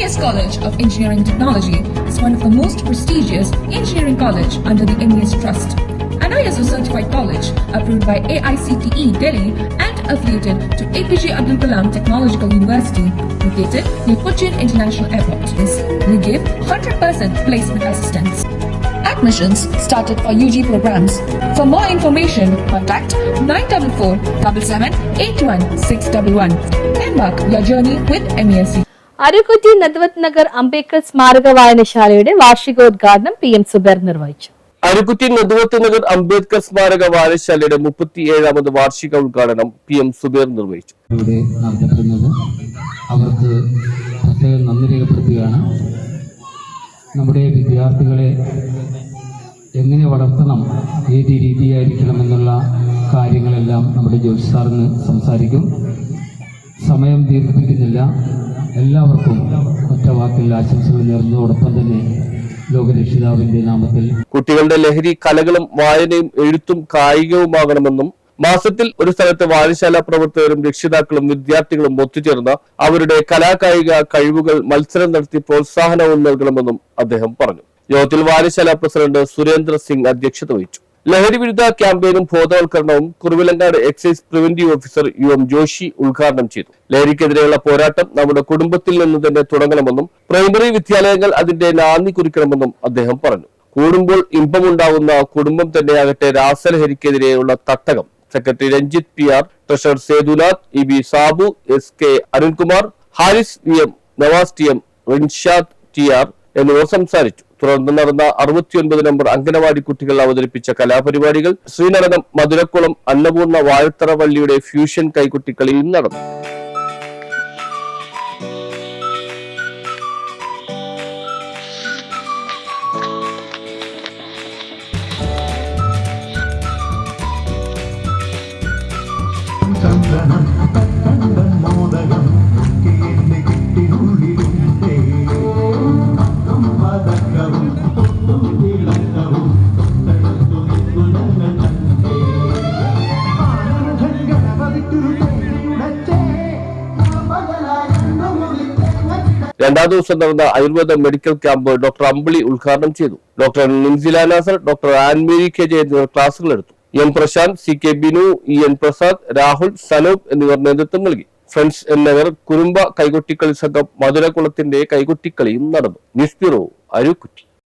MES College of Engineering Technology is one of the most prestigious engineering college under the MES Trust. An ISO certified college approved by AICTE Delhi and affiliated to APJ Abdul Kalam Technological University located near Cochin International Airport. We give 100% placement assistance. Admissions started for UG programs. For more information, contact 944-77-81-611. Embark your journey with MESC. Arookutty നദ്വത് Nagar Ambedkar സ്മാരക വായനശാലയുടെ വാർഷികോദ്ഘാടനം PM Zubair നിർവഹിച്ചു. അരുക്കുറ്റി നദ്വത് നഗർ അംബേദ്കർ സ്മാരക വായനശാലയുടെ 37ാമത് വാർഷിക ഉദ്ഘാടനം PM Zubair നിർവഹിച്ചു. അവർക്ക് പ്രത്യേകം നന്ദി രേഖപ്പെടുത്തുകയാണ്. നമ്മുടെ വിദ്യാർത്ഥികളെ എങ്ങനെ വളർത്തണം, ഏത് രീതിയായിരിക്കണം എന്നുള്ള കാര്യങ്ങളെല്ലാം നമ്മുടെ ജോഷി സാറിന് സംസാരിക്കും. സമയം ദീർഘിപ്പിക്കുന്നില്ല. എല്ലാവർക്കും ഒറ്റ വാക്കിൽ ആശംസകൾ നേർന്നതോടൊപ്പം തന്നെ ലോകരക്ഷിതാവിന്റെ നാമത്തിൽ കുട്ടികളുടെ ലഹരി കലകളും വായനയും എഴുത്തും കായികവുമാകണമെന്നും മാസത്തിൽ ഒരു സ്ഥലത്ത് വായനശാല പ്രവർത്തകരും രക്ഷിതാക്കളും വിദ്യാർത്ഥികളും ഒത്തുചേർന്ന് അവരുടെ കലാകായിക കഴിവുകൾ മത്സരം നടത്തി പ്രോത്സാഹനവും നൽകണമെന്നും അദ്ദേഹം പറഞ്ഞു. യോഗത്തിൽ വായനശാല പ്രസിഡന്റ് സുരേന്ദ്ര സിംഗ് അധ്യക്ഷത വഹിച്ചു. ലഹരി വിരുദ്ധ ക്യാമ്പയിനും ബോധവൽക്കരണവും Kuravilangad excise preventive officer UM Joshi ഉദ്ഘാടനം ചെയ്തു. ലഹരിക്കെതിരെയുള്ള പോരാട്ടം നമ്മുടെ കുടുംബത്തിൽ നിന്ന് തന്നെ തുടങ്ങണമെന്നും പ്രൈമറി വിദ്യാലയങ്ങൾ അതിന്റെ നാന്ദി കുറിക്കണമെന്നും അദ്ദേഹം പറഞ്ഞു. കൂടുമ്പോൾ ഇമ്പമുണ്ടാകുന്ന കുടുംബം തന്നെയാകട്ടെ രാസലഹരിക്കെതിരെയുള്ള തട്ടകം. Secretary Ranjith PR, treasurer Sethunath, EB Sabu, SK Arunkumar, Haris VM, Navas TM, Rinshad TR എന്നിവർ സംസാരിച്ചു. തുടർന്ന് നടന്ന 69 നമ്പർ അംഗനവാടി കുട്ടികൾ അവതരിപ്പിച്ച കലാപരിപാടികൾ ശ്രീനഗരം, മധുരക്കുളം, അന്നപൂർണ്ണ, വാഴത്തറ വള്ളിയുടെ ഫ്യൂഷൻ കൈകൊട്ടിക്കളിയും നടന്നു. രണ്ടാം ദിവസം നടന്ന ayurveda medical camp doctor Ambili ഉദ്ഘാടനം ചെയ്തു. Doctor Ninsila Nasar, doctor Annmary KJ എന്നിവർ ക്ലാസുകൾ എടുത്തു. M Prashant, CK Binu, EN Prasad, Rahul, Sanoop എന്നിവർ നേതൃത്വം നൽകി. ഫ്രണ്ട്സ് നഗർ കുറുമ്പ കൈകൊട്ടിക്കളി സംഘം മധുരക്കുളത്തിന്റെ കൈകൊട്ടിക്കളിയും നടന്നു. News bureau, Arookutty.